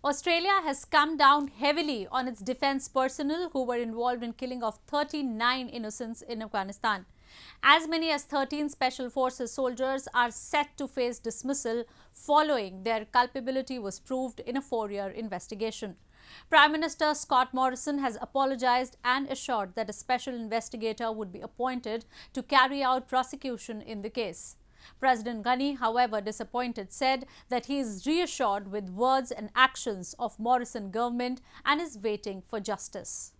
Australia has come down heavily on its defence personnel who were involved in killing of 39 innocents in Afghanistan. As many as 13 Special Forces soldiers are set to face dismissal following their culpability was proved in a 4-year investigation. Prime Minister Scott Morrison has apologised and assured that a special investigator would be appointed to carry out prosecution in the case. President Ghani, however, disappointed, said that he is reassured with words and actions of Morrison government and is waiting for justice.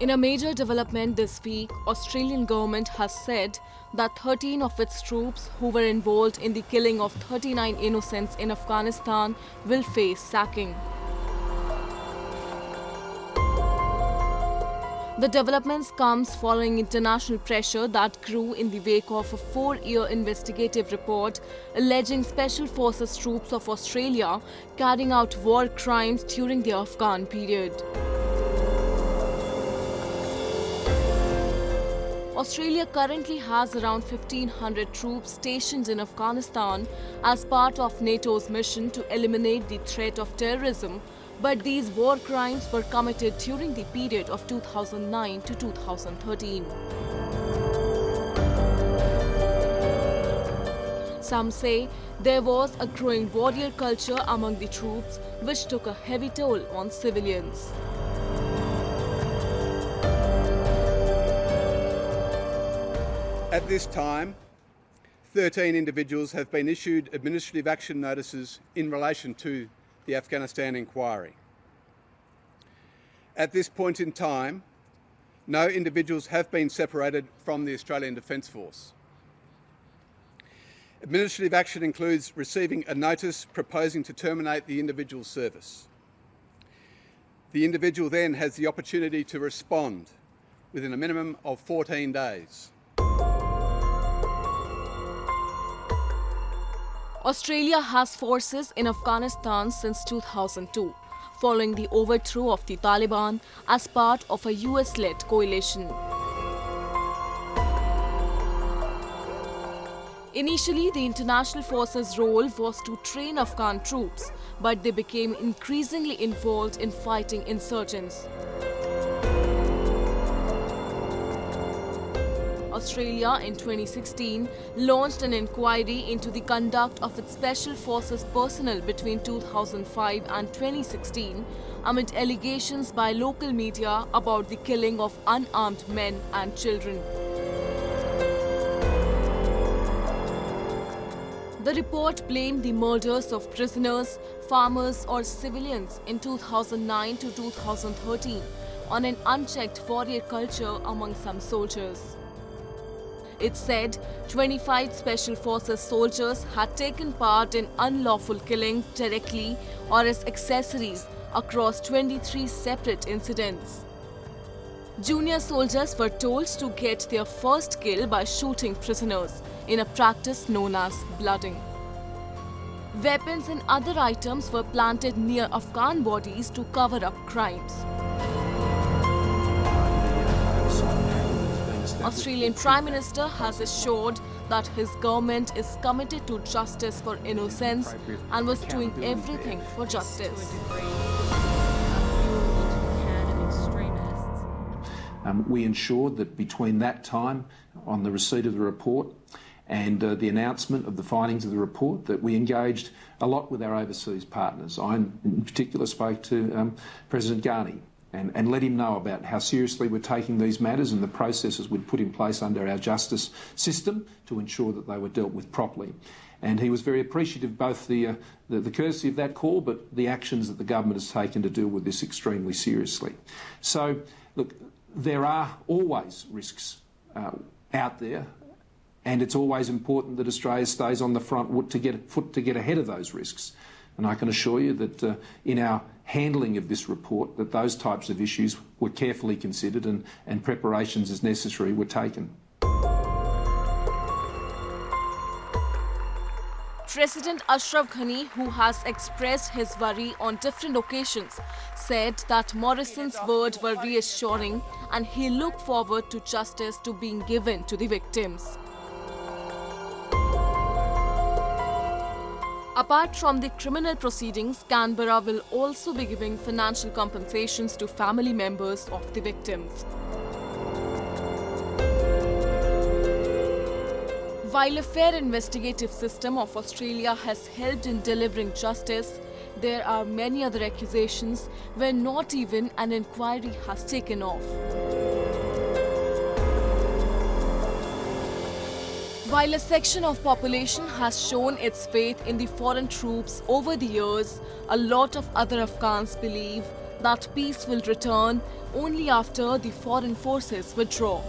In a major development this week, Australian government has said that 13 of its troops who were involved in the killing of 39 innocents in Afghanistan will face sacking. The developments comes following international pressure that grew in the wake of a 4-year investigative report alleging Special Forces troops of Australia carrying out war crimes during the Afghan period. Australia currently has around 1,500 troops stationed in Afghanistan as part of NATO's mission to eliminate the threat of terrorism, but these war crimes were committed during the period of 2009 to 2013. Some say there was a growing warrior culture among the troops, which took a heavy toll on civilians. At this time, 13 individuals have been issued administrative action notices in relation to the Afghanistan inquiry. At this point in time, no individuals have been separated from the Australian Defence Force. Administrative action includes receiving a notice proposing to terminate the individual's service. The individual then has the opportunity to respond within a minimum of 14 days. Australia has forces in Afghanistan since 2002, following the overthrow of the Taliban as part of a US-led coalition. Initially, the international forces' role was to train Afghan troops, but they became increasingly involved in fighting insurgents. Australia in 2016 launched an inquiry into the conduct of its Special Forces personnel between 2005 and 2016 amid allegations by local media about the killing of unarmed men and children. The report blamed the murders of prisoners, farmers or civilians in 2009 to 2013 on an unchecked warrior culture among some soldiers. It said 25 Special Forces soldiers had taken part in unlawful killings directly or as accessories across 23 separate incidents. Junior soldiers were told to get their first kill by shooting prisoners in a practice known as blooding. Weapons and other items were planted near Afghan bodies to cover up crimes. Australian Prime Minister has assured that his government is committed to justice for innocents and was doing everything for justice. We ensured that between that time on the receipt of the report and the announcement of the findings of the report that we engaged a lot with our overseas partners. I in particular spoke to President Ghani and let him know about how seriously we're taking these matters and the processes we'd put in place under our justice system to ensure that they were dealt with properly. And he was very appreciative of both the courtesy of that call, but the actions that the government has taken to deal with this extremely seriously. So, look, there are always risks out there, and it's always important that Australia stays on the front foot to get ahead of those risks. And I can assure you that in our handling of this report, that those types of issues were carefully considered and preparations as necessary were taken. President Ashraf Ghani, who has expressed his worry on different occasions, said that Morrison's words were reassuring and he looked forward to justice to being given to the victims. Apart from the criminal proceedings, Canberra will also be giving financial compensations to family members of the victims. While a fair investigative system of Australia has helped in delivering justice, there are many other accusations where not even an inquiry has taken off. While a section of population has shown its faith in the foreign troops over the years, a lot of other Afghans believe that peace will return only after the foreign forces withdraw.